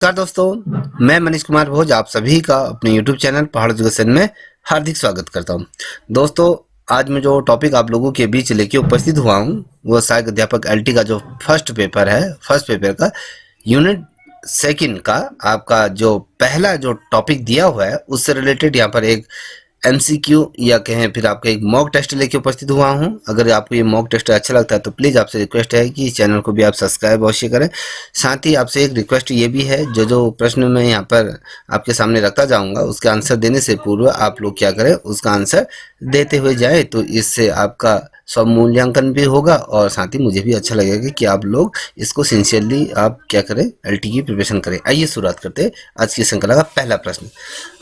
नमस्कार दोस्तों, मैं मनीष कुमार भोज आप सभी का अपने YouTube चैनल पहाड़ एजुकेशन में हार्दिक स्वागत करता हूं। दोस्तों, आज मैं जो टॉपिक आप लोगों के बीच लेके उपस्थित हुआ हूं वो सहायक अध्यापक एलटी का जो फर्स्ट पेपर का यूनिट सेकंड का आपका जो पहला जो टॉपिक दिया हुआ है उससे रिलेटेड यहाँ पर एक एमसीक्यू या कहें फिर आपका एक मॉक टेस्ट लेके उपस्थित हुआ हूं। अगर आपको ये मॉक टेस्ट अच्छा लगता है तो प्लीज़ आपसे रिक्वेस्ट है कि इस चैनल को भी आप सब्सक्राइब अवश्य करें। साथ ही आपसे एक रिक्वेस्ट ये भी है, जो जो प्रश्न मैं यहाँ पर आपके सामने रखता जाऊंगा उसके आंसर देने से पूर्व आप लोग क्या करें, उसका आंसर देते हुए जाए, तो इससे आपका स्वमूल्यांकन भी होगा और साथ ही मुझे भी अच्छा लगेगा कि आप लोग इसको सिंसियरली आप क्या करें, एलटी की प्रिपरेशन करें। आइए शुरुआत करते हैं आज की श्रृंखला का पहला प्रश्न।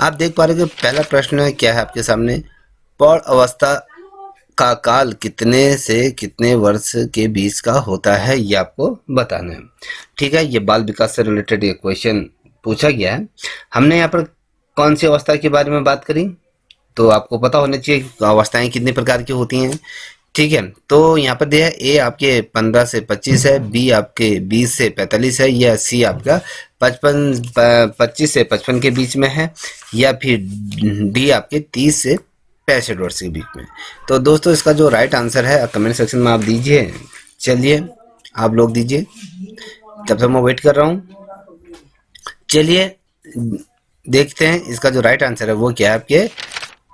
आप देख पा रहे हो कि पहला प्रश्न क्या है आपके सामने, प्रौढ़ अवस्था का काल कितने से कितने वर्ष के बीच का होता है, ये आपको बताना है। ठीक है, ये बाल विकास से रिलेटेड ये क्वेश्चन पूछा गया है। हमने यहाँ पर कौन सी अवस्था के बारे में बात करी, तो आपको पता होना चाहिए कि अवस्थाएं कितने प्रकार की होती हैं। ठीक है, तो यहाँ पर दिया है ए आपके 15 से 25 है, बी आपके 20 से 45 है, या सी आपका 25 से 55 के बीच में है, या फिर डी आपके 30 से 65 वर्ष के बीच में। तो दोस्तों, इसका जो राइट आंसर है कमेंट सेक्शन में आप दीजिए। चलिए आप लोग दीजिए, तब तक मैं वेट कर रहा हूँ। चलिए देखते हैं इसका जो राइट आंसर है वो क्या है। आपके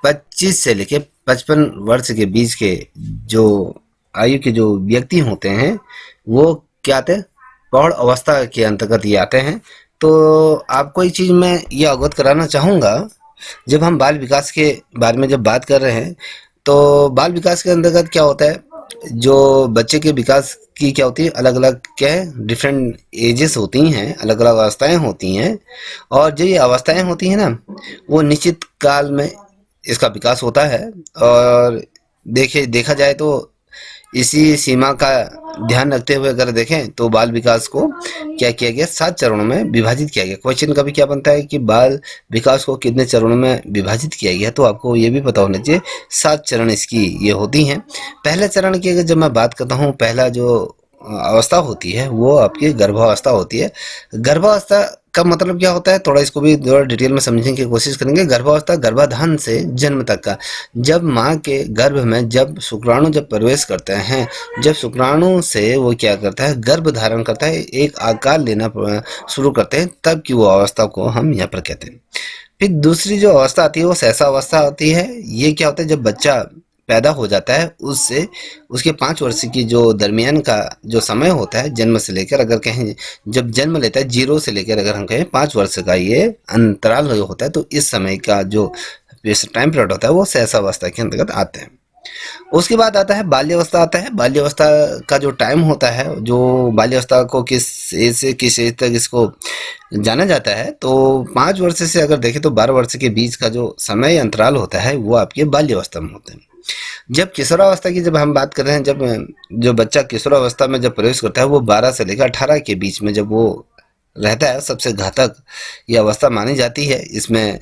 25 से लेके 55 वर्ष के बीच के जो आयु के जो व्यक्ति होते हैं वो क्या आते हैं, प्रौढ़ अवस्था के अंतर्गत ये आते हैं। तो आपको एक चीज़ मैं ये अवगत कराना चाहूँगा, जब हम बाल विकास के बारे में जब बात कर रहे हैं तो बाल विकास के अंतर्गत क्या होता है, जो बच्चे के विकास की क्या होती है, अलग अलग क्या है, डिफरेंट एजेस होती हैं, अलग अलग अवस्थाएं होती हैं। और जो ये अवस्थाएं होती हैं ना, वो निश्चित काल में इसका विकास होता है। और देखा जाए तो इसी सीमा का ध्यान रखते हुए अगर देखें तो बाल विकास को क्या किया गया, 7 चरणों में विभाजित किया गया। क्वेश्चन का भी क्या बनता है कि बाल विकास को कितने चरणों में विभाजित किया गया, तो आपको ये भी पता होना चाहिए 7 चरण इसकी ये होती हैं। पहले चरण की अगर जब मैं बात करता हूँ, पहला जो अवस्था होती है वो आपकी गर्भावस्था होती है। गर्भावस्था का मतलब क्या होता है, थोड़ा इसको भी थोड़ा डिटेल में समझने की कोशिश करेंगे। गर्भावस्था गर्भाधान से जन्म तक का, जब माँ के गर्भ में जब शुक्राणु जब प्रवेश करते हैं, जब शुक्राणु से वो क्या करता है, गर्भ धारण करता है, एक आकार लेना शुरू करते हैं, तब की वो अवस्था को हम यहाँ पर कहते हैं। फिर दूसरी जो अवस्था आती है वो सहसा अवस्था होती है। ये क्या होता है, जब बच्चा पैदा हो जाता है उससे उसके 5 वर्ष की जो दरमियान का जो समय होता है, जन्म से लेकर अगर कहें जब जन्म लेता है 0 से लेकर अगर हम कहें 5 वर्ष का ये अंतराल होता है, तो इस समय का जो टाइम पीरियड होता है वो सहसावस्था के अंतर्गत आते हैं। उसके बाद आता है बाल्यावस्था आता है। बाल्यावस्था का जो टाइम होता है, जो बाल्यावस्था को किस एज से किस एज तक इसको जाना जाता है, तो 5 वर्ष से अगर देखें तो 12 वर्ष के बीच का जो समय अंतराल होता है वो आपके बाल्यावस्था में होते हैं। जब किशोरावस्था की जब हम बात कर रहे हैं, जब जो बच्चा किशोरावस्था में जब प्रवेश करता है वो 12 से लेकर 18 के बीच में जब वो रहता है, सबसे घातक ये अवस्था मानी जाती है। इसमें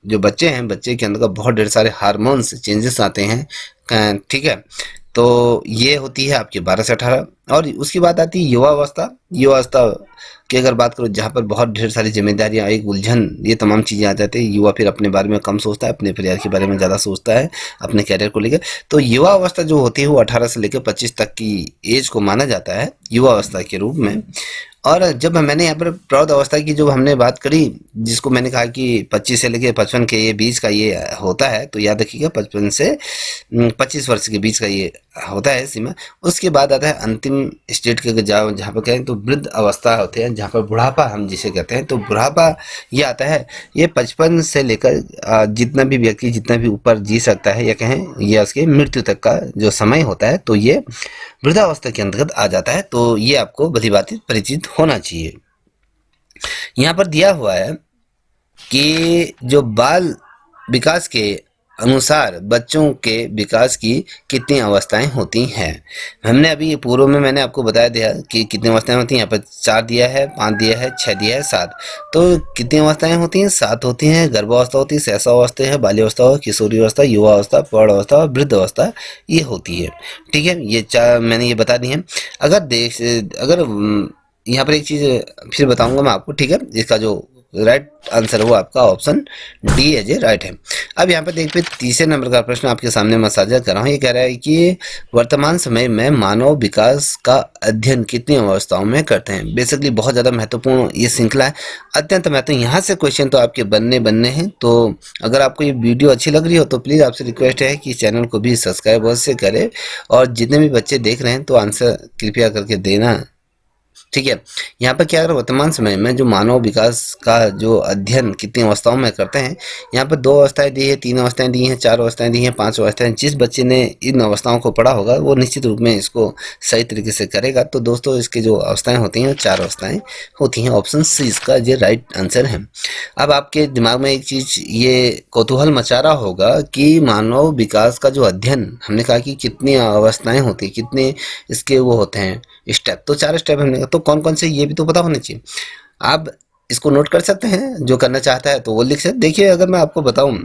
जो बच्चे हैं, बच्चे के अंदर बहुत ढेर सारे हार्मोन्स चेंजेस आते हैं। ठीक है, तो ये होती है आपकी 12 से 18। और उसकी बात आती है युवा अवस्था। युवा अवस्था की अगर बात करो, जहाँ पर बहुत ढेर सारी जिम्मेदारियाँ, एक उलझन, ये तमाम चीज़ें आ जाती है। युवा फिर अपने बारे में कम सोचता है, अपने परिवार के बारे में ज़्यादा सोचता है, अपने कैरियर को लेकर। तो युवा अवस्था जो होती है वो 18 से लेकर 25 तक की एज को माना जाता है युवा अवस्था के रूप में। और जब मैंने यहाँ पर प्रौढ़ अवस्था की जो हमने बात करी, जिसको मैंने कहा कि 25 से लेकर 55 के ये बीच का ये होता है, तो याद रखिएगा 55 से 25 वर्ष के बीच का ये होता है सीमा। उसके बाद आता है अंतिम स्टेट के जहाँ पर कहें तो वृद्ध अवस्था होते हैं, जहाँ पर बुढ़ापा हम जिसे कहते हैं। तो बुढ़ापा ये आता है, ये 55 से लेकर जितना भी व्यक्ति जितना भी ऊपर जी सकता है, या कहें ये उसके मृत्यु तक का जो समय होता है, तो ये वृद्धावस्था के अंतर्गत आ जाता है। तो ये आपको भली भांति परिचित होना चाहिए। यहाँ पर दिया हुआ है कि जो बाल विकास के अनुसार बच्चों के विकास की कितनी अवस्थाएं होती हैं। हमने अभी पूर्व में मैंने आपको बताया दिया कि कितनी अवस्थाएं होती हैं। यहाँ पर 4 दिया है, 5 दिया है, 6 दिया है, 7। तो कितनी अवस्थाएं होती हैं? 7 होती हैं। गर्भावस्था होती है, सहसावस्था है, बाल्यावस्था, किशोरी अवस्था, युवा अवस्था, प्रौढ़ अवस्था और वृद्ध अवस्था, ये होती है। ठीक है, ये 4 मैंने ये बता दी है। अगर यहाँ पर एक चीज़ फिर बताऊंगा मैं आपको, ठीक है। इसका जो राइट आंसर है वो आपका ऑप्शन डी है, जो राइट है। अब यहाँ पर देखिए तीसरे नंबर का प्रश्न आपके सामने मैं साझा कर रहा हूँ। ये कह रहा है कि वर्तमान समय में मानव विकास का अध्ययन कितनी अवस्थाओं में करते हैं। बेसिकली बहुत ज़्यादा महत्वपूर्ण ये श्रृंखला है, अत्यंत महत्वपूर्ण। यहाँ से क्वेश्चन तो आपके बनने हैं। तो अगर आपको ये वीडियो अच्छी लग रही हो तो प्लीज़ आपसे रिक्वेस्ट है कि चैनल को भी सब्सक्राइब अवश्य करें, और जितने भी बच्चे देख रहे हैं तो आंसर कृपया करके देना, ठीक है। यहाँ पर क्या, अगर वर्तमान समय में जो मानव विकास का जो अध्ययन कितनी अवस्थाओं में करते हैं, यहाँ पर 2 अवस्थाएं दी है, 3 अवस्थाएं दी हैं, 4 अवस्थाएं दी हैं, 5 अवस्थाएं। जिस बच्चे ने इन अवस्थाओं को पढ़ा होगा वो निश्चित रूप में इसको सही तरीके से करेगा। तो दोस्तों इसकी जो अवस्थाएं होती हैं 4 अवस्थाएं होती हैं। ऑप्शन सी इसका ये राइट आंसर है। अब आपके दिमाग में एक चीज़ ये कौतूहल मचा रहा होगा कि मानव विकास का जो अध्ययन, हमने कहा कि कितनी अवस्थाएं होती हैं, कितने इसके वो होते हैं स्टेप। तो 4 स्टेप हमने कहा, तो कौन कौन से ये भी तो पता होना चाहिए। आप इसको नोट कर सकते हैं, जो करना चाहता है तो वो लिख सकते। देखिए अगर मैं आपको बताऊं,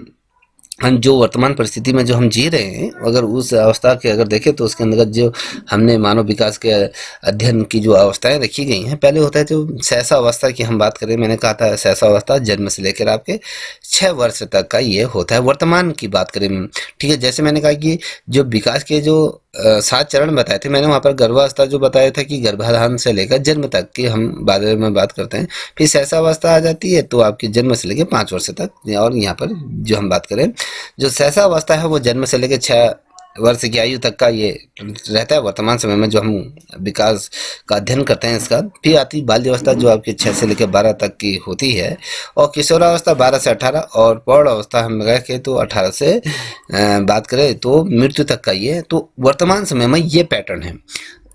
हम जो वर्तमान परिस्थिति में जो हम जी रहे हैं, अगर उस अवस्था के अगर देखें तो उसके अंदर जो हमने मानव विकास के अध्ययन की जो अवस्थाएं रखी गई हैं, पहले होता है जो सहसा अवस्था की हम बात करें, मैंने कहा था सहसा अवस्था जन्म से लेकर आपके 6 वर्ष तक का ये होता है। वर्तमान की बात करें, ठीक है। जैसे मैंने कहा कि जो विकास के जो 7 चरण बताए थे, मैंने वहाँ पर गर्भावस्था जो बताया था कि गर्भाधान से लेकर जन्म तक की हम बारे में बात करते हैं। फिर सहसा अवस्था आ जाती है तो आपकी जन्म से लेकर 5 वर्ष तक, और यहाँ पर जो हम बात करें जो सहसा अवस्था है वो जन्म से लेकर 6 वर्ष की आयु तक का ये रहता है वर्तमान समय में जो हम विकास का अध्ययन करते हैं इसका। फिर आती बाल्य अवस्था जो आपकी 6 से लेकर 12 तक की होती है, और किशोरावस्था 12 से 18, और प्रौढ़ अवस्था हम लगा के तो 18 से बात करें तो मृत्यु तक का ये। तो वर्तमान समय में ये पैटर्न है।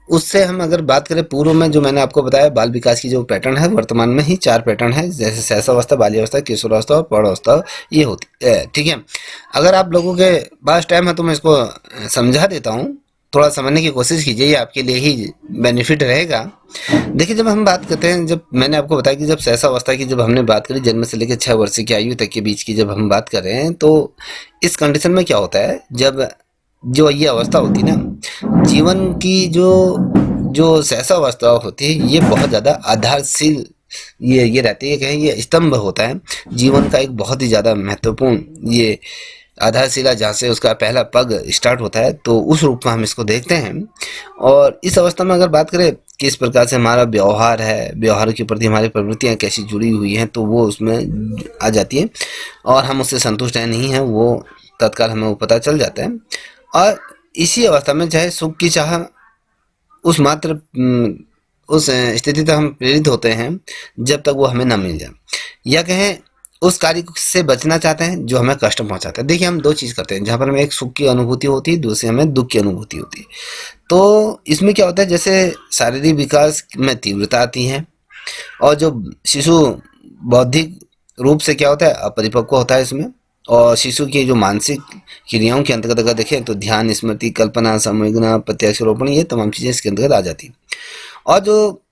उससे हम अगर बात करें पूर्व में, जो मैंने आपको बताया बाल विकास की जो पैटर्न है, वर्तमान में ही 4 पैटर्न है, जैसे सहसावस्था, बाल्यावस्था, किशोरावस्था और प्रौढ़ावस्था ये होती है, ठीक है। अगर आप लोगों के पास टाइम है तो मैं इसको समझा देता हूँ, थोड़ा समझने की कोशिश कीजिए, ये आपके लिए ही बेनिफिट रहेगा। देखिए जब हम बात करते हैं, जब मैंने आपको बताया कि जब सहसा अवस्था की जब हमने बात करी, जन्म से लेकर 6 वर्ष की आयु तक के बीच की जब हम बात कर रहे हैं, तो इस कंडीशन में क्या होता है, जब जो ये अवस्था होती है ना, जीवन की जो सहसा अवस्था होती है, ये बहुत ज़्यादा आधारशील ये रहती है, कहें ये स्तंभ होता है जीवन का, एक बहुत ही ज़्यादा महत्वपूर्ण ये आधारशिला, जहाँ से उसका पहला पग स्टार्ट होता है। तो उस रूप में हम इसको देखते हैं। और इस अवस्था में अगर बात करें किस प्रकार से हमारा व्यवहार है, व्यवहार के प्रति हमारी प्रवृत्तियाँ कैसी जुड़ी हुई हैं, तो वो उसमें आ जाती है, और हम उससे संतुष्ट हैं नहीं हैं वो तत्काल हमें वो पता चल जाता है। और इसी अवस्था में चाहे सुख की चाह उस मात्र उस स्थिति तक हम प्रेरित होते हैं जब तक वो हमें ना मिल जाए, या कहें उस कार्य से बचना चाहते हैं जो हमें कष्ट पहुंचाता है। देखिए हम 2 चीज़ करते हैं, जहाँ पर हमें एक सुख की अनुभूति होती है, दूसरी हमें दुख की अनुभूति होती है। तो इसमें क्या होता है, जैसे शारीरिक विकास में तीव्रता आती है, और जो शिशु बौद्धिक रूप से क्या होता है, अपरिपक्व होता है इसमें। और शिशु की जो मानसिक क्रियाओं के अंतर्गत अगर देखें तो ध्यान, स्मृति, कल्पना, संवेदना, प्रत्यारोपण, ये तमाम चीज़ें इसके अंतर्गत आ जाती हैं। और जो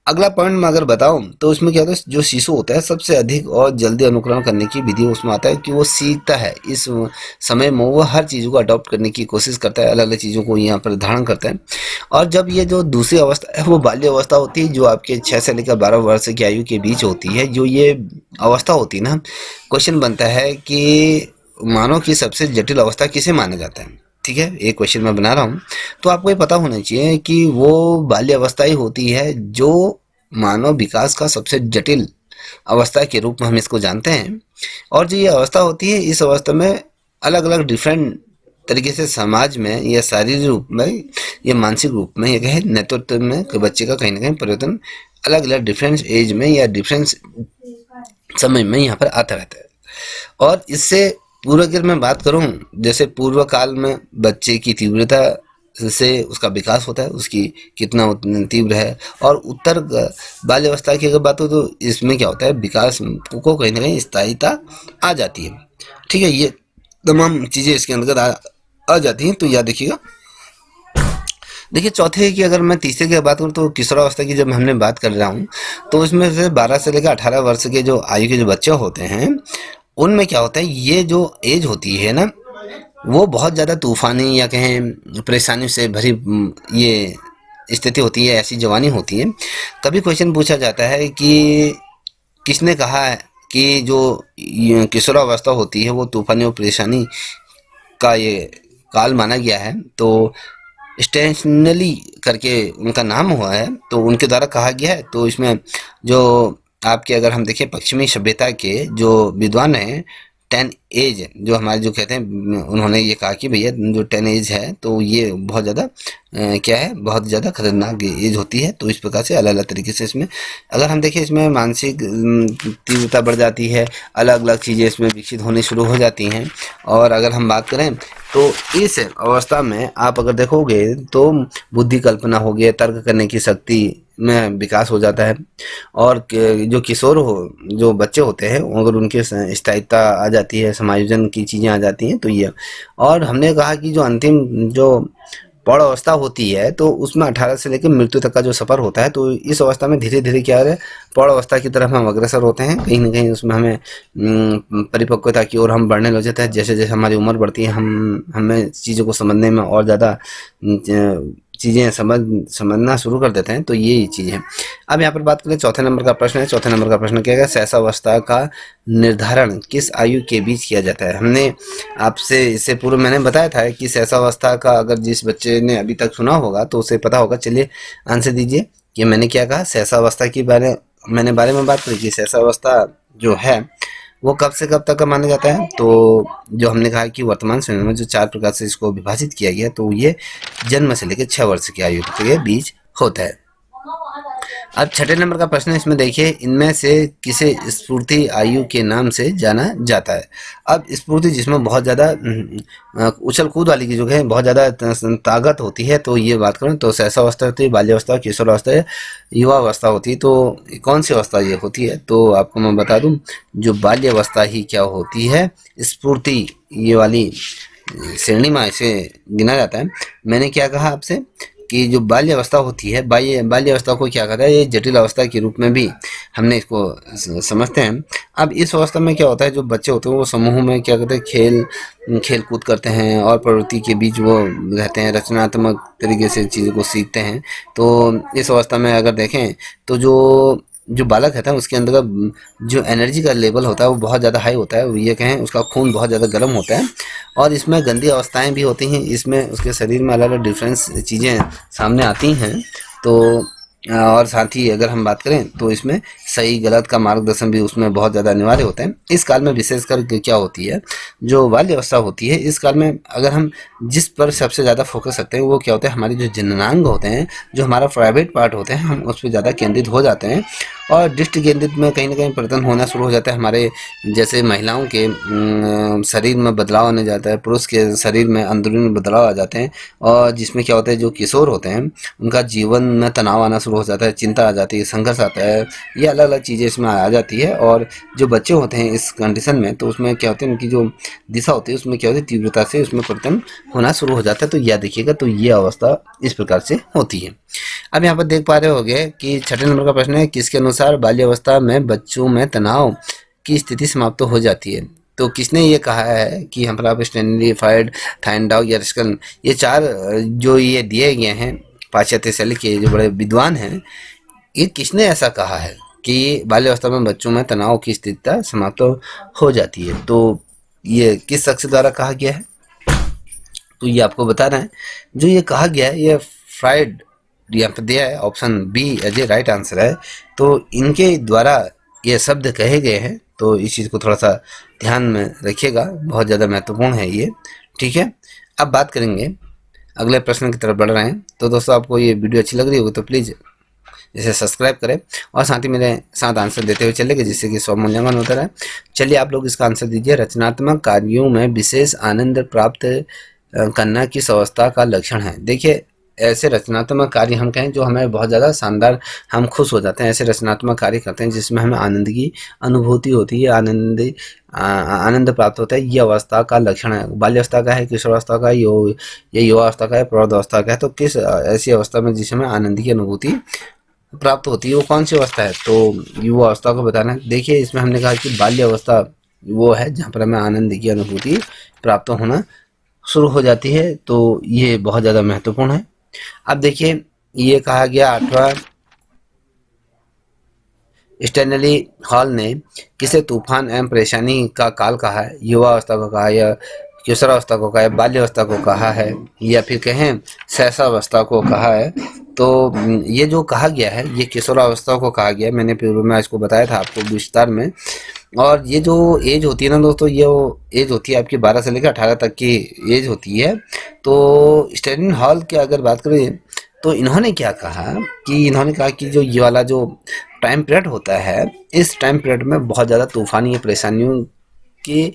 अगला पॉइंट में अगर बताऊं तो उसमें क्या होता है, जो शिशु होता है सबसे अधिक और जल्दी अनुकरण करने की विधि उसमें आता है कि वो सीखता है। इस समय में वो हर चीज़ों को अडॉप्ट करने की कोशिश करता है, अलग अलग चीज़ों को यहाँ पर धारण करता है। और जब ये जो दूसरी अवस्था है वो बाल्य अवस्था होती है, जो आपके 6 से लेकर 12 वर्ष की आयु के बीच होती है। जो ये अवस्था होती है ना, क्वेश्चन बनता है कि मानव की सबसे जटिल अवस्था किसे माना जाता है, ठीक है। एक क्वेश्चन मैं बना रहा हूँ, तो आपको ये पता होना चाहिए कि वो बाल्य अवस्था ही होती है जो मानव विकास का सबसे जटिल अवस्था के रूप में हम इसको जानते हैं। और जो ये अवस्था होती है, इस अवस्था में अलग अलग डिफरेंट तरीके से समाज में या शारीरिक रूप में या मानसिक रूप में या कहें नेतृत्व में बच्चे का कहीं ना कहीं परिवर्तन अलग अलग डिफरेंस एज में या डिफरेंस समय में यहाँ पर आता रहता है। और इससे पूर्व अगर मैं बात करूं, जैसे पूर्व काल में बच्चे की तीव्रता से उसका विकास होता है, उसकी कितना तीव्र है। और उत्तर बाल्यावस्था की अगर बात हो तो इसमें क्या होता है, विकास को कहीं ना कहीं स्थायीता आ जाती है, ठीक है। ये तमाम चीज़ें इसके अंतर्गत आ जाती हैं। तो याद देखिएगा। देखिए चौथे की अगर मैं तीसरे की बात करूँ तो किशोरावस्था की जब हमने बात कर रहा हूँ, तो इसमें से 12 से लेकर 18 वर्ष के जो आयु के जो बच्चे होते हैं, उनमें क्या होता है, ये जो एज होती है ना, वो बहुत ज़्यादा तूफानी या कहें परेशानी से भरी ये स्थिति होती है, ऐसी जवानी होती है। कभी क्वेश्चन पूछा जाता है कि किसने कहा है कि जो ये किशोरावस्था होती है वो तूफानी और परेशानी का ये काल माना गया है। तो स्टेशनली करके उनका नाम हुआ है, तो उनके द्वारा कहा गया है। तो इसमें जो आपके अगर हम देखें पश्चिमी सभ्यता के जो विद्वान हैं, 10 एज जो हमारे जो कहते हैं, उन्होंने ये कहा कि भैया जो 10 एज है तो ये बहुत ज़्यादा क्या है, बहुत ज़्यादा खतरनाक एज होती है। तो इस प्रकार से अलग अलग तरीके से इसमें अगर हम देखें, इसमें मानसिक तीव्रता बढ़ जाती है, अलग अलग चीज़ें इसमें विकसित होनी शुरू हो जाती हैं। और अगर हम बात करें तो इस अवस्था में आप अगर देखोगे तो बुद्धि कल्पना हो गया, तर्क करने की शक्ति में विकास हो जाता है। और जो किशोर हो, जो बच्चे होते हैं, अगर उनके स्थायित्व आ जाती है, समायोजन की चीज़ें आ जाती हैं, तो ये। और हमने कहा कि जो अंतिम जो प्रौढ़ अवस्था होती है तो उसमें 18 से लेकर मृत्यु तक का जो सफ़र होता है, तो इस अवस्था में धीरे धीरे क्या है, प्रौढ़ अवस्था की तरफ हम अग्रसर होते हैं। कहीं ना कहीं उसमें हमें परिपक्वता की ओर हम बढ़ने लग जाते हैं। जैसे जैसे हमारी उम्र बढ़ती है, हम हमें चीज़ों को समझने में और ज़्यादा चीज़ें समझना शुरू कर देते हैं। तो ये चीज़ है। अब यहाँ पर बात करें, चौथे नंबर का प्रश्न है। चौथे नंबर का प्रश्न क्या है, शैशवावस्था का निर्धारण किस आयु के बीच किया जाता है। हमने आपसे इससे पूर्व मैंने बताया था कि शैशवावस्था का अगर जिस बच्चे ने अभी तक सुना होगा तो उसे पता होगा। चलिए आंसर दीजिए कि मैंने क्या कहा। शैशवावस्था की बारे में बात करी कि शैशवावस्था जो है वो कब से कब तक का माना जाता है। तो जो हमने कहा कि वर्तमान समय में जो 4 प्रकार से इसको विभाजित किया गया, तो ये जन्म से लेकर 6 वर्ष की आयु के बीच होता है। अब छठे नंबर का प्रश्न है, इसमें देखिए, इनमें से किसे स्फूर्ति आयु के नाम से जाना जाता है। अब स्फूर्ति जिसमें बहुत ज़्यादा उछल कूद वाली की जो है बहुत ज़्यादा ताकत होती है, तो ये बात करें तो शैशवावस्था होती है, बाल्यावस्था, किशोरावस्था, युवावस्था होती है। तो कौन सी अवस्था ये होती है, तो आपको मैं बता दूं, जो बाल्यावस्था ही क्या होती है, स्फूर्ति ये वाली श्रेणी में इसे गिना जाता है। मैंने क्या कहा आपसे कि जो बाल्यावस्था होती है, बाल्यावस्था को क्या कहता है, ये जटिल अवस्था के रूप में भी हमने इसको समझते हैं। अब इस अवस्था में क्या होता है, जो बच्चे होते हैं वो समूह में क्या करते हैं, खेल कूद करते हैं और प्रवृत्ति के बीच वो रहते हैं, रचनात्मक तरीके से चीज़ों को सीखते हैं। तो इस अवस्था में अगर देखें तो जो बालक रहता है उसके अंदर का जो एनर्जी का लेवल होता है वो बहुत ज़्यादा हाई होता है। ये कहें उसका खून बहुत ज़्यादा गर्म होता है और इसमें गंदी अवस्थाएं भी होती हैं। इसमें उसके शरीर में अलग अलग डिफरेंस चीज़ें सामने आती हैं। तो और साथ ही अगर हम बात करें तो इसमें सही गलत का मार्गदर्शन भी उसमें बहुत ज़्यादा अनिवार्य होता है। इस काल में विशेषकर क्या होती है, जो बाल्य अवस्था होती है, इस काल में अगर हम जिस पर सबसे ज़्यादा फोकस रखते हैं वो क्या होता है, हमारे जो जननांग होते हैं, जो हमारा प्राइवेट पार्ट होते हैं, हम उस पर ज़्यादा केंद्रित हो जाते हैं और दृष्टि केंद्रित में कहीं ना कहीं परिवर्तन होना शुरू हो जाता है। हमारे जैसे महिलाओं के शरीर में बदलाव आने जाता है, पुरुष के शरीर में अंदरूनी बदलाव आ जाते हैं। और जिसमें क्या होता है, जो किशोर होते हैं उनका जीवन में तनाव आना शुरू हो जाता है, चिंता आ जाती है, संघर्ष आता है, ये अलग अलग चीज़ें इसमें आ जाती है। और जो बच्चे होते हैं इस कंडीशन में, तो उसमें क्या होता है, उनकी जो दिशा होती है उसमें क्या होती है, तीव्रता से उसमें परिवर्तन होना शुरू हो जाता है। तो यह देखिएगा, तो ये अवस्था इस प्रकार से होती है। अब यहाँ पर देख पा रहे होंगे कि छठे नंबर का प्रश्न है, किसके अनुसार बाल्यावस्था में बच्चों में तनाव की स्थिति समाप्त हो जाती है। तो किसने ये कहा है कि हम्फ्राई, स्टैनली, फ्रायड, थायरनडाउ या रस्किन, ये 4 जो ये दिए गए हैं पाश्चात्य शैली के जो बड़े विद्वान हैं, ये किसने ऐसा कहा है कि बाल्यावस्था में बच्चों में तनाव की स्थिति समाप्त हो जाती है। तो ये किस शख्स द्वारा कहा गया है, तो ये आपको बता रहे हैं। जो ये कहा गया है ये फ्रायड यहाँ पर दिया है, option B as a right answer है। तो इनके द्वारा ये शब्द कहे गए हैं। तो इस चीज़ को थोड़ा सा ध्यान में रखिएगा, बहुत ज़्यादा महत्वपूर्ण है ये, ठीक है। अब बात करेंगे, अगले प्रश्न की तरफ बढ़ रहे हैं। तो दोस्तों, आपको ये वीडियो अच्छी लग रही होगी तो प्लीज़ इसे सब्सक्राइब करें और साथ ही मेरे साथ आंसर देते हुए चलेंगे, जिससे कि स्वमूल्यांकन होता रहे। चलिए आप लोग इसका आंसर दीजिए। रचनात्मक कार्यों में विशेष आनंद प्राप्त करना किस अवस्था का लक्षण है। देखिए, ऐसे रचनात्मक कार्य हम कहें जो हमें बहुत ज़्यादा शानदार, हम खुश हो जाते हैं, ऐसे रचनात्मक कार्य करते हैं जिसमें हमें आनंद की अनुभूति होती है, आनंद प्राप्त होता है, ये अवस्था का लक्षण है। बाल्यावस्था का है, किशोरावस्था का, ये युवावस्था का है, प्रौढ़ावस्था का है। तो किस ऐसी अवस्था में जिसमें आनंद की अनुभूति प्राप्त होती है वो कौन सी अवस्था है, तो युवा अवस्था को बताना है। देखिए, इसमें हमने कहा कि बाल्य अवस्था वो है जहाँ पर हमें आनंद की अनुभूति प्राप्त होना शुरू हो जाती है। तो ये बहुत ज़्यादा महत्वपूर्ण है। अब देखिए, ये कहा गया 8वां स्टैनली हॉल ने किसे तूफान एवं परेशानी का काल कहा है? युवावस्था को कहा, या किशोरावस्था को कहा, या बाल्यावस्था को कहा है, या फिर कहें शैशवावस्था को कहा है? तो ये जो कहा गया है ये किशोरावस्था को कहा गया है। मैंने पूर्व में इसको बताया था आपको विस्तार में। और ये जो एज होती है ना दोस्तों, ये एज होती है आपकी 12 से लेकर 18 तक की एज होती है। तो स्टैनली हॉल की अगर बात करें तो इन्होंने क्या कहा कि इन्होंने कहा कि जो ये वाला जो टाइम पीरियड होता है, इस टाइम पीरियड में बहुत ज़्यादा तूफानी परेशानियों की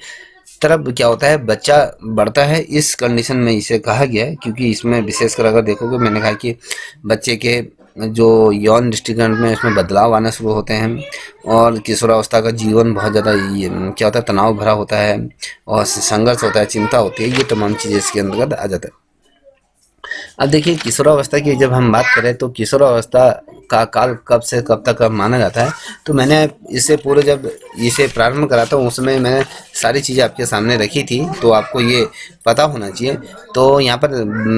तरफ क्या होता है, बच्चा बढ़ता है। इस कंडीशन में इसे कहा गया है, क्योंकि इसमें विशेषकर अगर देखोगे, मैंने कहा कि बच्चे के जो यौन दृष्टिकोण में इसमें बदलाव आना शुरू होते हैं, और किशोरावस्था का जीवन बहुत ज़्यादा क्या होता है, तनाव भरा होता है, और संघर्ष होता है, चिंता होती है, ये तमाम चीज़ें इसके अंतर्गत आ जाता है। अब देखिए, किशोरावस्था की जब हम बात करें तो किशोरावस्था का काल कब से कब तक माना जाता है, तो मैंने इससे पूरे जब इसे प्रारंभ करा था उस समय मैंने सारी चीज़ें आपके सामने रखी थी, तो आपको ये पता होना चाहिए। तो यहाँ पर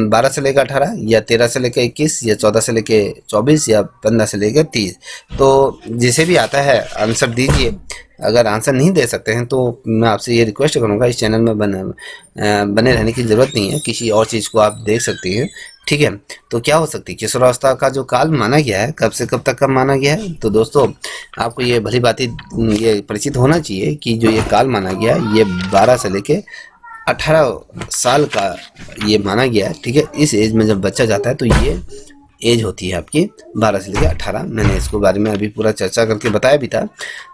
12 से लेकर 18, या 13 से लेकर 21, या 14 से लेकर 24, या 15 से लेकर 30, तो जिसे भी आता है आंसर दीजिए। अगर आंसर नहीं दे सकते हैं तो मैं आपसे ये रिक्वेस्ट करूँगा, इस चैनल में बने रहने की ज़रूरत नहीं है, किसी और चीज़ को आप देख सकती हैं, ठीक है। तो क्या हो सकती है, किशोरावस्था का जो काल माना गया है कब से कब तक का माना गया है, तो दोस्तों आपको ये भली बात ये परिचित होना चाहिए कि जो ये काल माना गया है ये 12 से लेके 18 साल का ये माना गया है, ठीक है। इस एज में जब बच्चा जाता है तो ये एज होती है आपकी 12 से लेकर 18। मैंने इसको बारे में अभी पूरा चर्चा करके बताया भी था।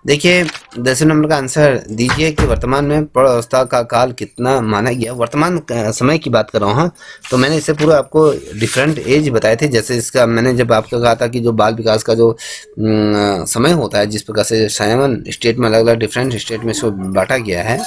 देखिए 10वें नंबर का आंसर दीजिए कि वर्तमान में प्रौढ़ावस्था का काल कितना माना गया। वर्तमान समय की बात कर रहा हूँ, हाँ, तो मैंने इससे पूरा आपको डिफरेंट एज बताए थे। जैसे इसका मैंने जब आपको कहा था कि जो बाल विकास का जो समय होता है, जिस प्रकार से 7 स्टेट में अलग अलग डिफरेंट स्टेट में इसको बांटा गया है,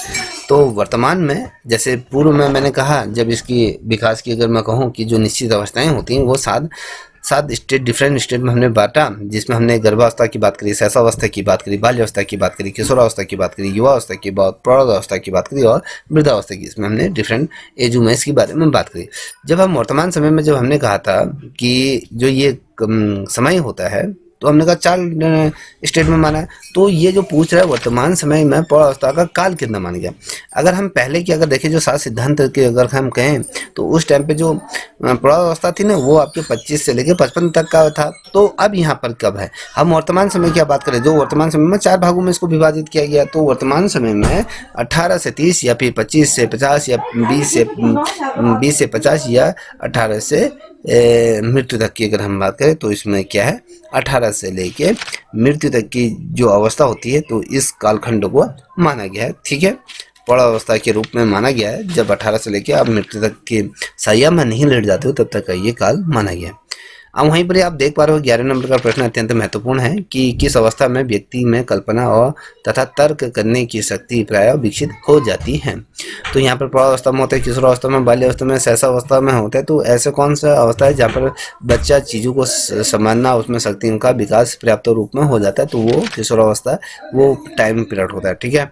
तो वर्तमान में जैसे पूर्व में मैंने कहा जब इसकी विकास की अगर मैं कहूँ कि जो निश्चित अवस्थाएं होती हैं वो सात स्टेट डिफरेंट स्टेट में हमने बांटा, जिसमें हमने गर्भावस्था की बात करी, शैशवावस्था की बात करी, बाल्यावस्था की बात करी, किशोरावस्था की बात करी, युवावस्था की बात, प्रौढ़ावस्था की बात करी, और वृद्धावस्था की। इसमें हमने डिफरेंट एज उमेज के बारे में बात करी। जब हम वर्तमान समय में जब हमने कहा था कि जो ये समय होता है, तो हमने कहा 4 स्टेट में माना है। तो ये जो पूछ रहा है वर्तमान समय में प्रौढ़ावस्था का काल कितना माना गया, अगर हम पहले की अगर देखें जो 7 सिद्धांत के अगर हम कहें तो उस टाइम पे जो प्रौढ़ावस्था थी ना वो आपके 25 से लेकर 55 तक का था। तो अब यहाँ पर कब है, हम वर्तमान समय की बात करें, जो वर्तमान समय में 4 भागों में इसको विभाजित किया गया। तो वर्तमान समय में 18 से 30, या फिर 25 से 50, या 20 से 50, या 18 से मृत्यु तक की अगर हम बात करें, तो इसमें क्या है 18 से लेके मृत्यु तक की जो अवस्था होती है, तो इस कालखंड को माना गया है, ठीक है। प्रौढ़ावस्था के रूप में माना गया है, जब 18 से लेके आप मृत्यु तक की सैया में नहीं लेट जाते हो तब तक का ये काल माना गया है। अब वहीं पर आप देख पा रहे हो 11 नंबर का प्रश्न अत्यंत महत्वपूर्ण है कि किस अवस्था में व्यक्ति में कल्पना और तथा तर्क करने की शक्ति प्राय विकसित हो जाती है। तो यहाँ पर प्रौढ़ावस्था में होता है, किशोरावस्था में, बाल्यावस्था में, शैशवावस्था में होता है। तो ऐसे कौन सा अवस्था है जहाँ पर बच्चा चीज़ों को समझना, उसमें शक्तियों का विकास पर्याप्त रूप में हो जाता है, तो वो किशोरावस्था, वो टाइम पीरियड होता है, ठीक है।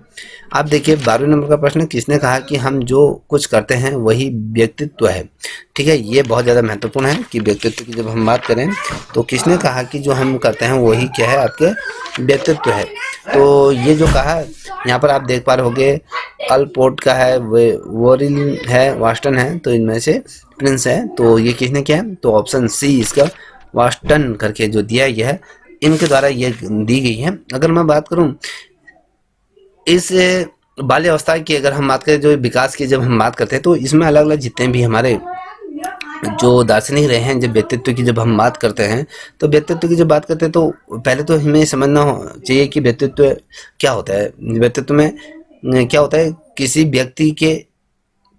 आप देखिए 12वें नंबर का प्रश्न, किसने कहा कि हम जो कुछ करते हैं वही व्यक्तित्व है, ठीक है। ये बहुत ज़्यादा महत्वपूर्ण है कि व्यक्तित्व की जब हम बात करें तो किसने कहा कि जो हम करते हैं वही क्या है, आपके व्यक्तित्व है। तो ये जो कहा यहाँ पर आप देख पा रहे होगे, अल्पोर्ट का है, वोरिल है, वास्टन है, तो इनमें से प्रिंस है। तो ये किसने किया है, तो ऑप्शन सी इसका वास्टन करके जो दिया गया है, इनके द्वारा ये दी गई है। अगर मैं बात करूँ इस बाल्यावस्था की, अगर हम बात करें जो विकास की जब हम बात करते हैं, तो इसमें अलग अलग जितने भी हमारे जो दार्शनिक रहे हैं, जब व्यक्तित्व की जब हम बात करते हैं, तो व्यक्तित्व की जब बात करते हैं तो पहले तो हमें समझना चाहिए कि व्यक्तित्व क्या होता है। व्यक्तित्व में क्या होता है, किसी व्यक्ति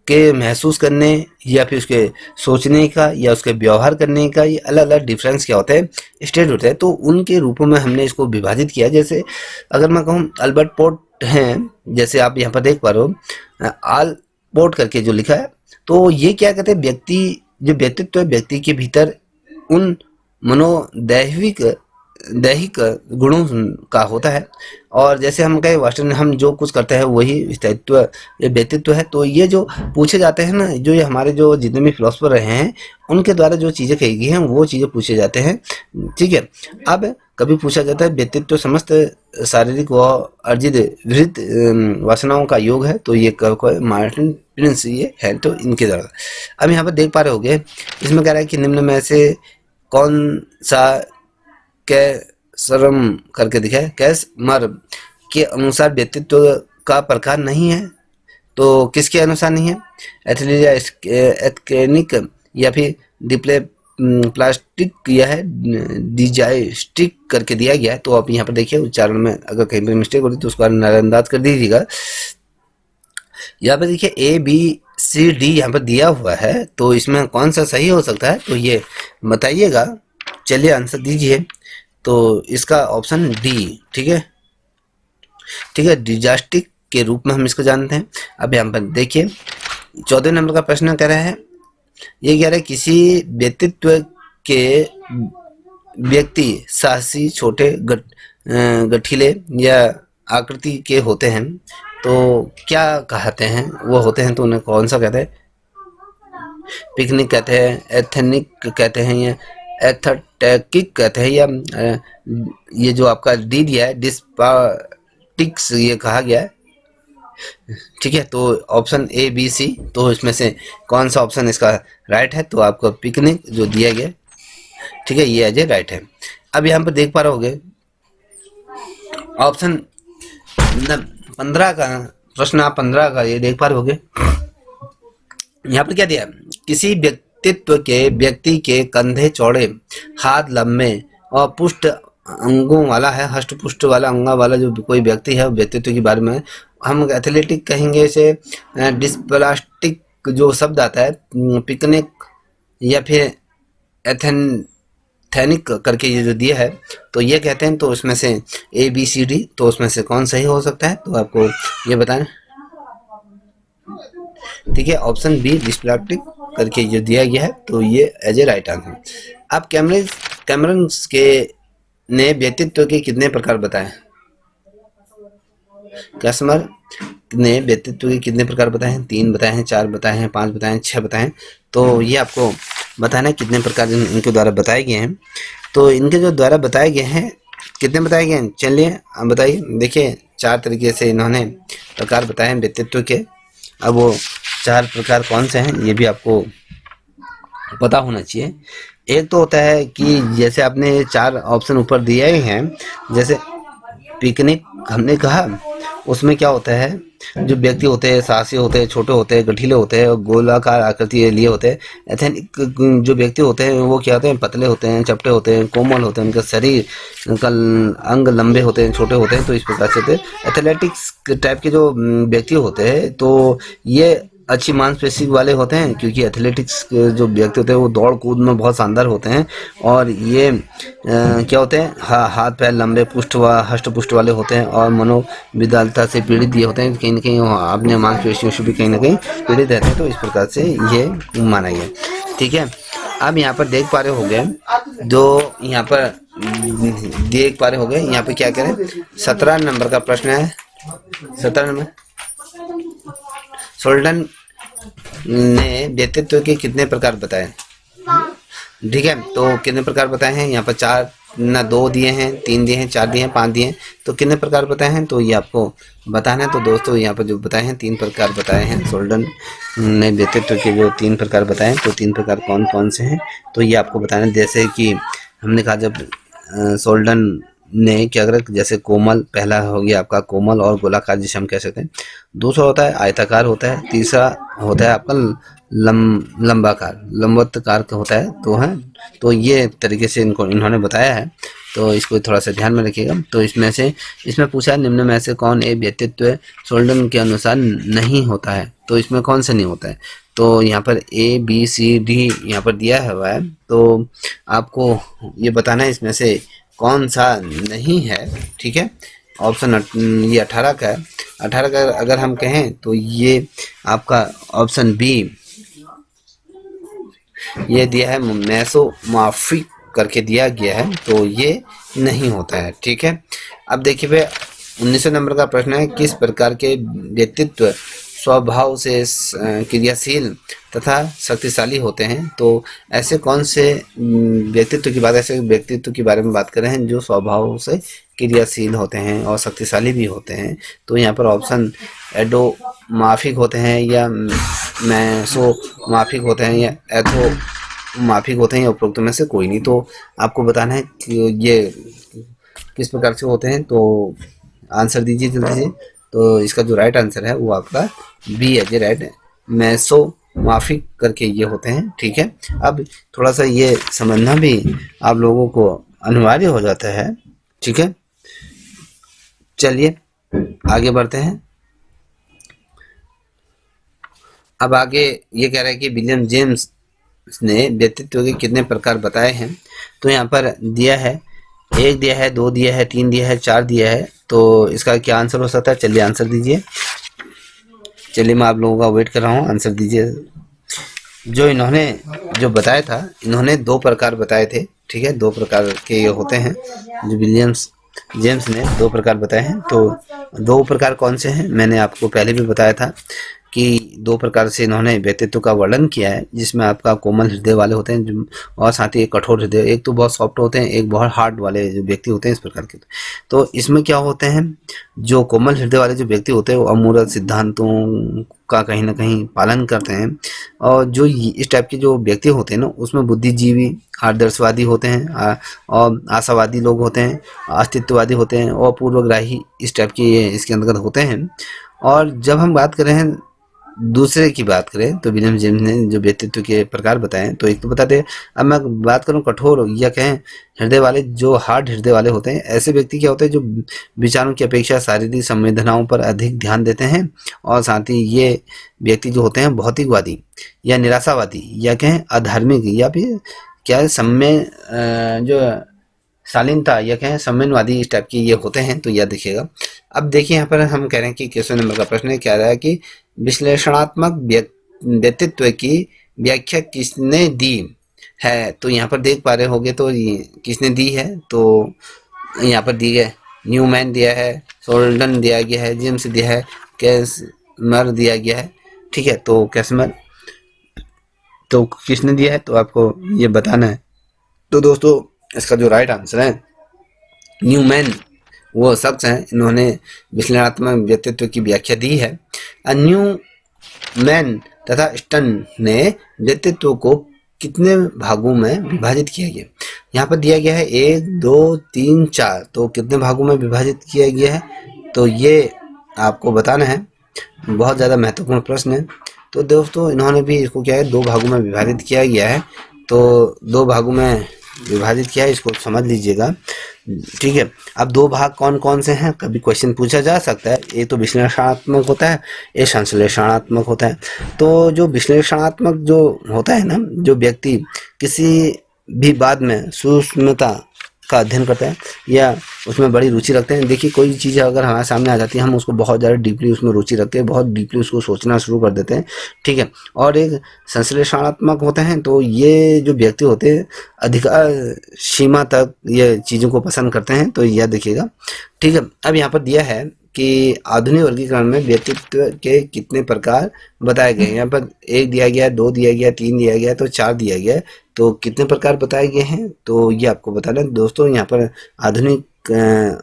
के महसूस करने या फिर उसके सोचने का या उसके व्यवहार करने का, ये अलग अलग डिफरेंस क्या होता है, स्टेट होता है। तो उनके रूपों में हमने इसको विभाजित किया। जैसे अगर मैं कहूँ अल्बर्ट पोर्ट हैं, जैसे आप यहाँ पर देख पा रहे हो आल पोर्ट करके जो लिखा है, तो ये क्या कहते हैं, व्यक्ति जो व्यक्तित्व है, व्यक्ति के भीतर उन मनोदैहिक दैहिक गुणों का होता है। और जैसे हम कहे वास्तव हम जो कुछ करते हैं वही स्थायित्व ये व्यक्तित्व है। तो ये जो पूछे जाते हैं ना, जो ये हमारे जो जितने भी फिलोसफर रहे हैं उनके द्वारा जो चीज़ें कही गई हैं वो चीज़ें पूछे जाते हैं। ठीक है। अब कभी पूछा जाता है व्यक्तित्व समस्त शारीरिक व अर्जित विविध वासनाओं का योग है। तो ये मार्टिन प्रिंस ये है तो इनके द्वारा। अब यहाँ पर देख पा रहे होगे इसमें कह रहा है कि निम्न में से कौन सा कैसरम करके दिखा है, कैसमर के अनुसार व्यक्तित्व का प्रकार नहीं है। तो किसके अनुसार नहीं है? एथलीट एथकेनिक या फिर डिप्ले प्लास्टिक या है डिजाइस्टिक करके दिया गया है। तो आप यहाँ पर देखिए उच्चारण में अगर कहीं पर मिस्टेक होती तो उसको नजरअंदाज कर दीजिएगा। यहाँ पर देखिए ABCD यहाँ पर दिया हुआ है। तो इसमें कौन सा सही हो सकता है तो ये बताइएगा। चलिए आंसर दीजिए। तो इसका ऑप्शन डी ठीक है। ठीक है, डिजास्टिक के रूप में हम इसको जानते हैं। अब यहाँ पर देखिए 14 नंबर का प्रश्न कह रहा है, ये कह रहा है किसी व्यक्तित्व के व्यक्ति साहसी छोटे गठीले या आकृति के होते हैं तो क्या कहते हैं वो होते हैं? तो उन्हें कौन सा कहते हैं? पिकनिक कहते हैं, एथेनिक कहते हैं या एथेटिक कहते हैं, या ये जो आपका डी दिया है डिस्पाटिक्स ये कहा गया है। ठीक है, तो ऑप्शन ABC। तो इसमें से कौन सा ऑप्शन इसका राइट है? तो आपको पिकनिक जो दिया गया ठीक है ये अजय राइट है। अब यहाँ पर देख पा रहे होगे ऑप्शन 15 का प्रश्न, आप 15 का ये देख पा रहे होगे। यहाँ पर क्या दिया? किसी व्यक्तित्व के व्यक्ति के कंधे चौड़े, हाथ लंबे और पुष्ट अंगों वाला है, हष्ट पुष्ट वाला अंगा वाला जो कोई व्यक्ति है व्यक्तित्व के बारे में हम एथलेटिक कहेंगे इसे। डिस्प्लास्टिक जो शब्द आता है, पिकनिक या फिर एथेनिक करके ये जो दिया है तो ये कहते हैं। तो उसमें से ABCD तो उसमें से कौन सही हो सकता है तो आपको ये बताएं। ठीक है, ऑप्शन B डिस्प्लास्टिक करके जो दिया गया है तो ये एज ए राइट आंसर। अब कैमरन के ने व्यक्तित्व के कितने प्रकार बताए? कैसमर ने व्यक्तित्व के कितने प्रकार बताए हैं? 3 बताए हैं, 4 बताए हैं, 5 बताए हैं, 6 बताए हैं। तो ये आपको बताना है कितने प्रकार इनके द्वारा बताए गए हैं। तो इनके जो द्वारा बताए गए हैं कितने बताए गए हैं चलिए आप बताइए। देखिए 4 तरीके से इन्होंने प्रकार बताए हैं व्यक्तित्व के। अब वो 4 प्रकार कौन से हैं ये भी आपको पता होना चाहिए। एक तो होता है कि जैसे आपने 4 ऑप्शन ऊपर दिए हैं, जैसे पिकनिक हमने कहा उसमें क्या होता है जो व्यक्ति होते हैं साहसी होते हैं, छोटे होते हैं, गठीले होते हैं, गोलाकार आकृति लिए होते हैं। एथेनिक जो व्यक्ति होते हैं वो क्या होते हैं? पतले होते हैं, चपटे होते हैं, कोमल होते हैं, उनका शरीर का अंग लंबे होते हैं, छोटे होते हैं। तो इस प्रकार से एथलेटिक्स टाइप के जो व्यक्ति होते हैं तो ये अच्छी मांसपेशी वाले होते हैं, क्योंकि एथलेटिक्स के जो व्यक्ति होते हैं वो दौड़ कूद में बहुत शानदार होते हैं। और ये क्या होते हैं? हाथ पैर लंबे पुष्ट व हष्ट पुष्ट वाले होते हैं और मनोविदालता से पीड़ित ये होते हैं। कहीं ना कहीं अपने मांसपेशियों से भी कहीं ना कहीं पीड़ित रहते हैं। तो इस प्रकार से ये माना गया। ठीक है, अब यहाँ पर देख पा रहे होंगे जो यहाँ पर देख पा रहे होंगे यहाँ पे क्या करें 17 नंबर का प्रश्न है। 17 नंबर, सोल्टन ने व्यक्तित्व के कितने प्रकार बताए? ठीक है, तो कितने प्रकार बताए हैं? यहाँ पर 4 ना 2 दिए हैं, 3 दिए हैं, 4 दिए हैं, 5 दिए हैं। तो कितने प्रकार बताए हैं तो ये आपको बताना है। तो दोस्तों यहाँ पर जो बताए हैं 3 प्रकार बताए हैं। सोल्टन ने व्यक्तित्व के जो 3 प्रकार बताए हैं तो 3 प्रकार कौन कौन से हैं तो ये आपको बताना है। जैसे कि हमने कहा जब सोल्टन ने क्या करा, जैसे कोमल, पहला हो गया आपका कोमल और गोलाकार जिसे हम कह सकते हैं। दूसरा होता है आयताकार होता है। तीसरा होता है आपका लंबाकार लंबवतकार का होता है। तो ये तरीके से इन्होंने बताया है। तो इसको थोड़ा सा ध्यान में रखिएगा। तो इसमें पूछा है निम्न में से कौन एक व्यक्तित्व सोल्टन के अनुसार नहीं होता है? तो इसमें कौन सा नहीं होता है? तो यहाँ पर ABCD यहाँ पर दिया हुआ है। तो आपको ये बताना है इसमें से कौन सा नहीं है। ठीक है, ऑप्शन ये 18 का है। 18 का अगर हम कहें तो ये आपका ऑप्शन B ये दिया है, मेसोमॉर्फिक करके दिया गया है। तो ये नहीं होता है। ठीक है, अब देखिए भाई 19 नंबर का प्रश्न है, किस प्रकार के व्यक्तित्व स्वभाव से क्रियाशील तथा शक्तिशाली होते हैं। तो ऐसे कौन से ऐसे व्यक्तित्व की बारे में बात कर रहे हैं जो स्वभाव से क्रियाशील होते हैं और शक्तिशाली भी होते हैं। तो यहाँ पर ऑप्शन एडोमाफिक होते हैं या मैसोमाफिक होते हैं या एथोमाफिक होते हैं या उपरोक्त में से कोई नहीं। तो आपको बताना है कि ये किस प्रकार से होते हैं। तो आंसर दीजिए जल्दी से। तो इसका जो राइट आंसर है वो आपका बी है जी, राइट। मैसोमाफिक करके ये होते हैं। ठीक है, अब थोड़ा सा ये समझना भी आप लोगों को अनिवार्य हो जाता है। ठीक है, चलिए आगे बढ़ते हैं। अब आगे ये कह रहा है कि विलियम जेम्स ने व्यक्तित्व के कितने प्रकार बताए हैं। तो यहाँ पर दिया है 1 दिया है, 2 दिया है, 3 दिया है, 4 दिया है। तो इसका क्या आंसर हो सकता है, चलिए आंसर दीजिए। चलिए मैं आप लोगों का वेट कर रहा हूँ, आंसर दीजिए। जो इन्होंने जो बताया था, इन्होंने 2 प्रकार बताए थे। ठीक है, 2 प्रकार के ये होते हैं जो विलियम्स जेम्स ने 2 प्रकार बताए हैं। तो 2 प्रकार कौन से हैं, मैंने आपको पहले भी बताया था कि 2 प्रकार से इन्होंने व्यक्तित्व का वर्णन किया है, जिसमें आपका कोमल हृदय वाले होते हैं और साथ ही एक कठोर हृदय, एक तो बहुत सॉफ्ट होते हैं, एक बहुत हार्ड वाले जो व्यक्ति होते हैं, इस प्रकार के। तो इसमें क्या होते हैं, जो कोमल हृदय वाले जो व्यक्ति होते हैं वो अमूर्त सिद्धांतों का कहीं ना कहीं पालन करते हैं। और जो इस टाइप के जो व्यक्ति होते हैं ना, उसमें बुद्धिजीवी, आदर्शवादी होते हैं और आशावादी लोग होते हैं, अस्तित्ववादी होते हैं और पूर्वग्राही, इस टाइप के ये इसके अंतर्गत होते हैं। और जब हम बात करें हैं दूसरे की बात करें तो विलियम जेम्स ने जो व्यक्तित्व के प्रकार बताए, तो एक तो बताते हैं। अब मैं बात करूं कठोर या कहें हृदय वाले, जो हार्ड हृदय वाले होते हैं, ऐसे व्यक्ति क्या होते हैं जो विचारों की अपेक्षा शारीरिक संवेदनाओं पर अधिक ध्यान देते हैं। और साथ ही ये व्यक्ति जो होते हैं भौतिकवादी या निराशावादी या कहें अधार्मिक या फिर क्या है जो शालीनता या कहें सम्मानवादी, इस टाइप के ये होते हैं। तो यह देखिएगा। अब देखिए यहाँ पर हम कह रहे हैं कि 21 नंबर का प्रश्न क्या रहा है कि विश्लेषणात्मक व्यक्तित्व की व्याख्या किसने दी है। तो यहाँ पर देख पा रहे होंगे, तो किसने दी है, तो यहाँ पर दी है न्यूमैन दिया है, सोल्डन दिया गया है, जेम्स दिया है, कैसमर दिया गया है। ठीक है, तो कैसमर तो किसने दिया है, तो आपको ये बताना है। तो दोस्तों इसका जो राइट आंसर है न्यूमैन, वो शख्स हैं, इन्होंने विश्लेषणात्मक व्यक्तित्व की व्याख्या दी है। न्यूमैन तथा स्टन ने व्यक्तित्व को कितने भागों में विभाजित किया गया। यहाँ पर दिया गया है 1 2 3 4। तो कितने भागों में विभाजित किया गया है, तो ये आपको बताना है। बहुत ज़्यादा महत्वपूर्ण प्रश्न है। तो दोस्तों इन्होंने भी इसको क्या है 2 भागों में विभाजित किया गया है। तो 2 भागों में विभाजित किया है, इसको समझ लीजिएगा। ठीक है, अब 2 भाग कौन कौन से हैं, कभी क्वेश्चन पूछा जा सकता है। एक तो विश्लेषणात्मक होता है, एक संश्लेषणात्मक होता है। तो जो विश्लेषणात्मक जो होता है ना, जो व्यक्ति किसी भी बात में सूक्ष्मता का अध्ययन करते हैं या उसमें बड़ी रुचि रखते हैं। देखिए कोई चीज़ अगर हमारे सामने आ जाती है, हम उसको बहुत ज़्यादा डीपली उसमें रुचि रखते हैं, बहुत डीपली उसको सोचना शुरू कर देते हैं। ठीक है, और एक संश्लेषणात्मक होते हैं। तो ये जो व्यक्ति होते हैं अधिकार सीमा तक ये चीज़ों को पसंद करते हैं। तो यह देखिएगा। ठीक है, अब यहाँ पर दिया है कि आधुनिक वर्गीकरण में व्यक्तित्व के कितने प्रकार बताए गए हैं। यहाँ पर 1 दिया गया, 2 दिया गया, 3 दिया गया, तो 4 दिया गया। तो कितने प्रकार बताए गए हैं, तो ये आपको बताना है। दोस्तों यहाँ पर आधुनिक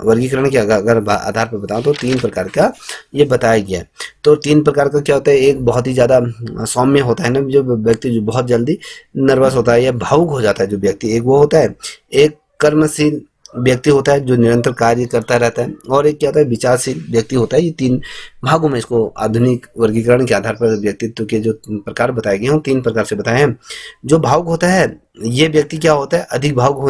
वर्गीकरण के अगर आधार पर बताऊं तो 3 प्रकार का ये बताया गया है। तो 3 प्रकार का क्या होता है, एक बहुत ही ज़्यादा सौम्य होता है ना, जो व्यक्ति जो बहुत जल्दी नर्वस होता है या भावुक हो जाता है जो व्यक्ति, एक वो होता है। एक कर्मशील व्यक्ति होता है जो निरंतर कार्य करता रहता है। और एक क्या होता है विचारशील व्यक्ति होता है। ये 3 भागों में इसको आधुनिक वर्गीकरण के आधार पर व्यक्तित्व के जो प्रकार बताए गए हैं 3 प्रकार से बताए हैं। जो भावुक होता है ये व्यक्ति क्या होता है, अधिक भावुक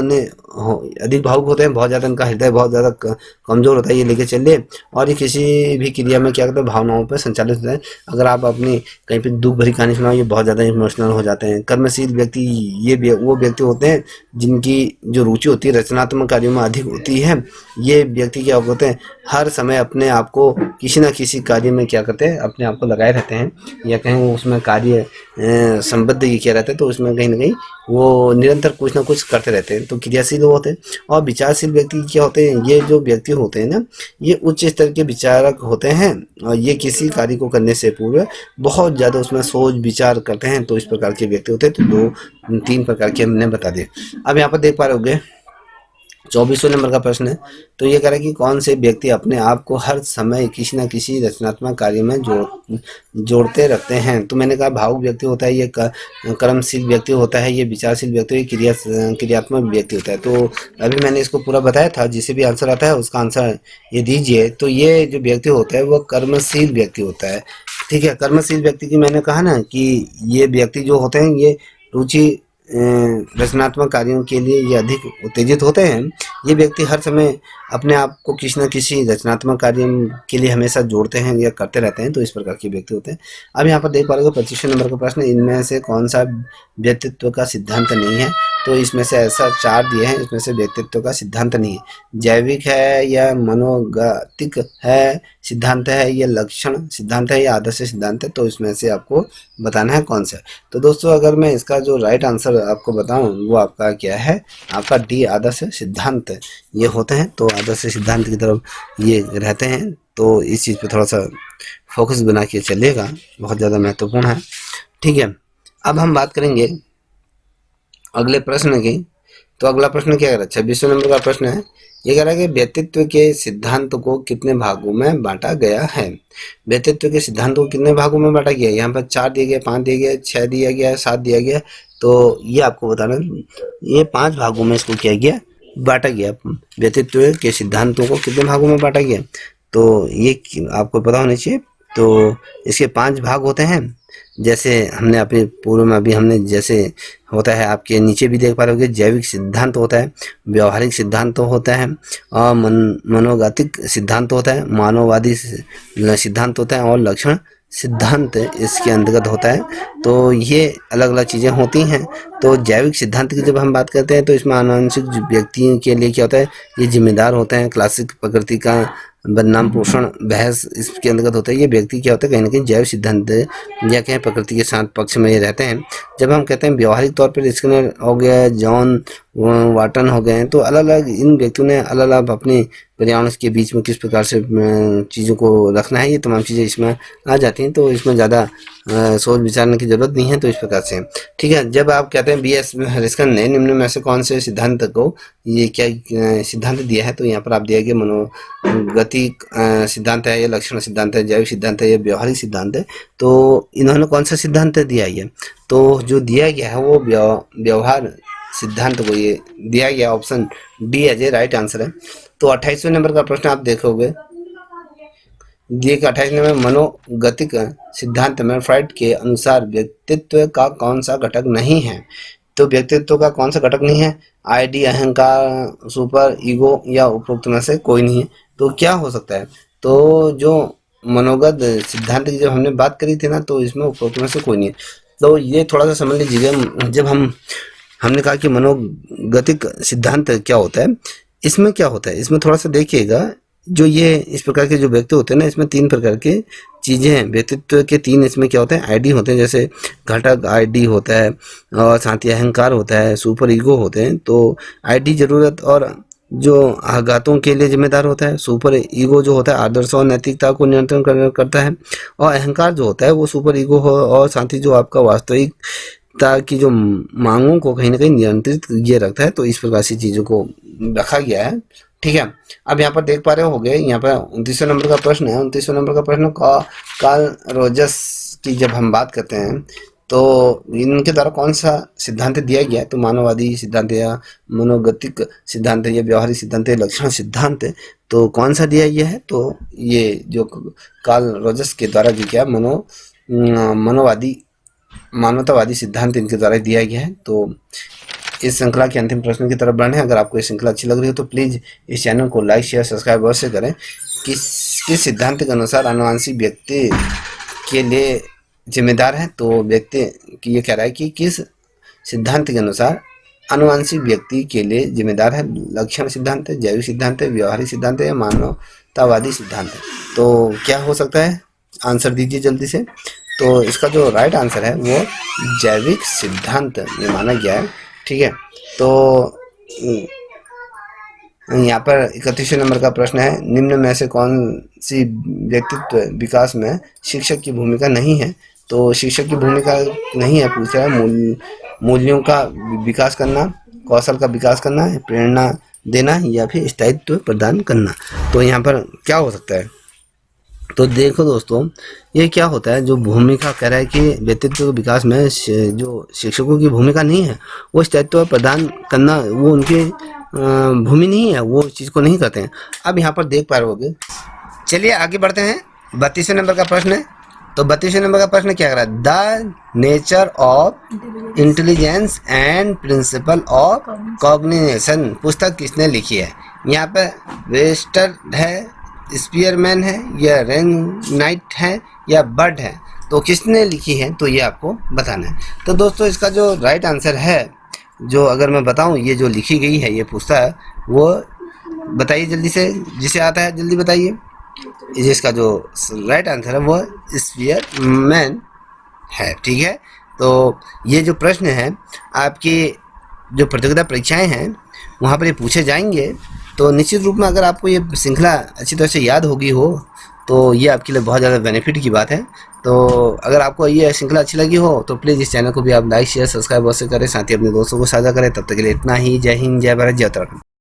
होते हैं, बहुत ज़्यादा इनका हृदय बहुत ज़्यादा कमज़ोर होता है, ये लेके चलिए। और ये किसी भी क्रिया में क्या करते हैं, भावनाओं पर संचालित होते हैं। अगर आप अपनी कहीं पे दुख भरी कहानी सुनाओ, ये बहुत ज़्यादा इमोशनल हो जाते हैं। कर्मशील व्यक्ति ये वो व्यक्ति होते हैं जिनकी जो रुचि होती है रचनात्मक कार्यों में अधिक होती है। ये व्यक्ति क्या होते हैं, हर समय अपने आप को किसी न किसी कार्य में क्या करते हैं, अपने आप को लगाए रहते हैं या कहीं उसमें कार्य संबद्ध ये किया रहता है, तो उसमें कहीं ना कहीं वो निरंतर कुछ ना कुछ करते रहते हैं, तो क्रियाशील होते हैं। और विचारशील व्यक्ति क्या होते हैं, ये जो व्यक्ति होते हैं ना, ये उच्च स्तर के विचारक होते हैं और ये किसी कार्य को करने से पूर्व बहुत ज़्यादा उसमें सोच विचार करते हैं, तो इस प्रकार के व्यक्ति होते हैं। तो दो तीन प्रकार के हमने बता दिए। अब यहाँ पर देख पा रहे होंगे 24वें नंबर का प्रश्न है, तो ये कह रहा है कि कौन से व्यक्ति अपने आप को हर समय किसी न किसी रचनात्मक कार्य में जोड़ते रखते हैं। तो मैंने कहा भावुक व्यक्ति होता है, ये कर्मशील व्यक्ति होता है, ये विचारशील व्यक्ति, ये क्रियात्मक व्यक्ति होता है। तो अभी मैंने इसको पूरा बताया था, जिसे भी आंसर आता है उसका आंसर ये दीजिए। तो ये जो व्यक्ति होता है वो कर्मशील व्यक्ति होता है। ठीक है, कर्मशील व्यक्ति की मैंने कहा ना कि ये व्यक्ति जो होते हैं ये रुचि रचनात्मक कार्यों के लिए ये अधिक उत्तेजित होते हैं। ये व्यक्ति हर समय अपने आप को किसी न किसी रचनात्मक कार्य के लिए हमेशा जोड़ते हैं या करते रहते हैं, तो इस प्रकार के व्यक्ति होते हैं। अब यहाँ पर देख पा रहे हो 25वें नंबर का प्रश्न, इनमें से कौन सा व्यक्तित्व का सिद्धांत नहीं है। तो इसमें से ऐसा 4 दिए हैं, इसमें से व्यक्तित्व का सिद्धांत नहीं है। जैविक है या मनोगतिक है सिद्धांत है, या लक्षण सिद्धांत है, या आदर्श सिद्धांत है। तो इसमें से आपको बताना है कौन सा है। तो दोस्तों अगर मैं इसका जो राइट आंसर आपको बताऊं वो आपका क्या है, आपका डी आदर्श सिद्धांत ये होते हैं। तो आदर्श सिद्धांत की तरफ ये रहते हैं, तो इस चीज़ पे थोड़ा सा फोकस बना के चलिएगा, बहुत ज़्यादा महत्वपूर्ण है। ठीक है, अब हम बात करेंगे अगले प्रश्न की। तो अगला प्रश्न क्या कह रहा है, 26वें नंबर का प्रश्न है। ये कह रहा है कि व्यक्तित्व के सिद्धांत को कितने भागों में बांटा गया है। व्यक्तित्व के सिद्धांत को कितने भागों में बांटा गया है, यहाँ पर 4 दिए गए, 5 दिए गए, 6 दिया गया, 7 दिया गया। तो ये आपको बताना, ये 5 भागों में इसको किया गया, बांटा गया। व्यक्तित्व के सिद्धांतों को कितने भागों में बांटा गया, तो ये आपको पता होना चाहिए। तो इसके 5 भाग होते हैं, जैसे हमने अपने पूर्व में अभी हमने जैसे होता है, आपके नीचे भी देख पा रहे होगे, जैविक सिद्धांत होता है, व्यवहारिक सिद्धांत होता है, और मनोगतिक सिद्धांत होता है, मानववादी सिद्धांत होता है, और लक्षण सिद्धांत इसके अंतर्गत होता है। तो ये अलग अलग चीज़ें होती हैं। तो जैविक सिद्धांत की जब हम बात करते हैं तो इसमें आनुवंशिक व्यक्तियों के लिए क्या होता है, ये जिम्मेदार होते हैं। क्लासिक प्रकृति का बदनाम पोषण बहस इसके अंतर्गत होता है। ये व्यक्ति क्या होता है, कहीं ना कहीं जैव सिद्धांत या कहें प्रकृति के साथ पक्ष में ये रहते हैं। जब हम कहते हैं व्यवहारिक तौर पर स्किनर हो गया, जॉन वाटन हो गए हैं, तो अलग अलग इन व्यक्तियों ने अलग अलग अपने पर्यावरण के बीच में किस प्रकार से चीज़ों को रखना है, ये तमाम चीज़ें इसमें आ जाती हैं। तो इसमें ज़्यादा सोच विचारने की जरूरत नहीं है, तो इस प्रकार से। ठीक है, जब आप कहते हैं बी एस हरिस्कन ने निम्न में से कौन से सिद्धांत को ये क्या सिद्धांत दिया है, तो यहाँ पर आप दिया गया मनोगतिक सिद्धांत है, या लक्षण सिद्धांत है, जैविक सिद्धांत है, या व्यवहारिक सिद्धांत है। तो इन्होंने कौन सा सिद्धांत दिया है, तो जो दिया गया है वो व्यवहार सिद्धांत को ये दिया गया, option D as a right answer है। तो 28वें नंबर का प्रश्न आप देखोगे, दिए कि 28 में मनोगतिक सिद्धांत में फ्राइड के अनुसार व्यक्तित्व का कौन सा घटक नहीं है। तो व्यक्तित्व का कौन सा घटक नहीं है, आईडी, अहंकार, सुपर ईगो, या उपरोक्त में से कोई नहीं है। तो क्या हो सकता है, तो जो मनोगत सिद्धांत की जब हमने बात करी थी ना, तो इसमें उपरोक्त में से कोई नहीं है। तो ये थोड़ा सा समझ लीजिएगा, जब हमने कहा कि मनोगतिक सिद्धांत क्या होता है, इसमें क्या होता है, इसमें थोड़ा सा देखिएगा। जो ये इस प्रकार के जो व्यक्ति होते हैं ना, इसमें 3 प्रकार के चीज़ें हैं। व्यक्तित्व के 3 इसमें क्या होते हैं, आईडी होते हैं, जैसे घटक आईडी होता है, और साथ ही अहंकार होता है, सुपर ईगो होते हैं। तो आईडी जरूरत और जो आघातों के लिए जिम्मेदार होता है, सुपर ईगो जो होता है आदर्श और नैतिकता को नियंत्रण करता है, और अहंकार जो होता है वो सुपर ईगो हो, और साथ ही जो आपका वास्तविकता की जो मांगों को कहीं ना कहीं नियंत्रित ये रखता है। तो इस प्रकार से चीज़ों को रखा गया है। ठीक है, अब यहाँ पर देख पा रहे होगे, यहाँ पर 29वें नंबर का प्रश्न है। 29वें नंबर का प्रश्न कार्ल रोजर्स की जब हम बात करते हैं, तो इनके द्वारा कौन सा सिद्धांत दिया गया है, तो मानववादी सिद्धांत, या मनोगतिक सिद्धांत, या व्यवहारिक सिद्धांत, या लक्षण सिद्धांत, तो कौन सा दिया गया है, तो ये जो कार्ल रोजर्स के द्वारा जो क्या मानवतावादी सिद्धांत इनके द्वारा दिया गया है। तो इस श्रृंखला के अंतिम प्रश्न की तरफ बढ़े। अगर आपको ये श्रृंखला अच्छी लग रही हो तो प्लीज़ इस चैनल को लाइक शेयर सब्सक्राइब अवश्य करें। किस सिद्धांत के अनुसार आनुवंशिक व्यक्ति के लिए जिम्मेदार है, तो व्यक्ति की ये कह रहा है कि किस सिद्धांत के अनुसार आनुवंशिक व्यक्ति के लिए जिम्मेदार है। लक्षण सिद्धांत है, जैविक सिद्धांत है, व्यवहारिक सिद्धांत है, या मानवतावादी सिद्धांत है। तो क्या हो सकता है, आंसर दीजिए जल्दी से। तो इसका जो राइट आंसर है वो जैविक सिद्धांत में माना गया है। ठीक है, तो यहाँ पर 31वें नंबर का प्रश्न है, निम्न में से कौन सी व्यक्तित्व विकास में शिक्षक की भूमिका नहीं है? तो शिक्षक की भूमिका नहीं है, पूछ रहा है मूल्यों का विकास करना, कौशल का विकास करना, प्रेरणा देना या फिर स्थायित्व प्रदान करना। तो यहाँ पर क्या हो सकता है? तो देखो दोस्तों, ये क्या होता है, जो भूमिका कह रहा है कि व्यक्तित्व के विकास में जो शिक्षकों की भूमिका नहीं है, वो स्थायित्व प्रदान करना वो उनकी भूमि नहीं है, वो इस चीज़ को नहीं करते हैं। अब यहाँ पर देख पा रहे होगे। चलिए आगे बढ़ते हैं। 32वें नंबर का प्रश्न है। तो 32वें नंबर का प्रश्न क्या कर रहा है? The nature of intelligence and principle of cognition पुस्तक किसने लिखी है? यहाँ पे वेस्टर है, स्पीयरमैन है, या रेनाइट है, या बर्ड है? तो किसने लिखी है, तो ये आपको बताना है। तो दोस्तों इसका जो राइट आंसर है, जो अगर मैं बताऊं, ये जो लिखी गई है, ये पुस्तक, वो बताइए जल्दी से, जिसे आता है जल्दी बताइए। इसका जो राइट आंसर है वो स्पीयरमैन है। ठीक है, तो ये जो प्रश्न है आपकी जो प्रतियोगिता परीक्षाएं हैं वहाँ पर ये पूछे जाएंगे। तो निश्चित रूप में अगर आपको ये श्रृंखला अच्छी तरह से याद होगी हो तो ये आपके लिए बहुत ज़्यादा बेनिफिट की बात है। तो अगर आपको ये श्रृंखला अच्छी लगी हो तो प्लीज़ इस चैनल को भी आप लाइक शेयर सब्सक्राइब अवश्य करें, साथ ही अपने दोस्तों को साझा करें। तब तक के लिए इतना ही। जय हिंद, जय भारत, जय उत्तराखंड।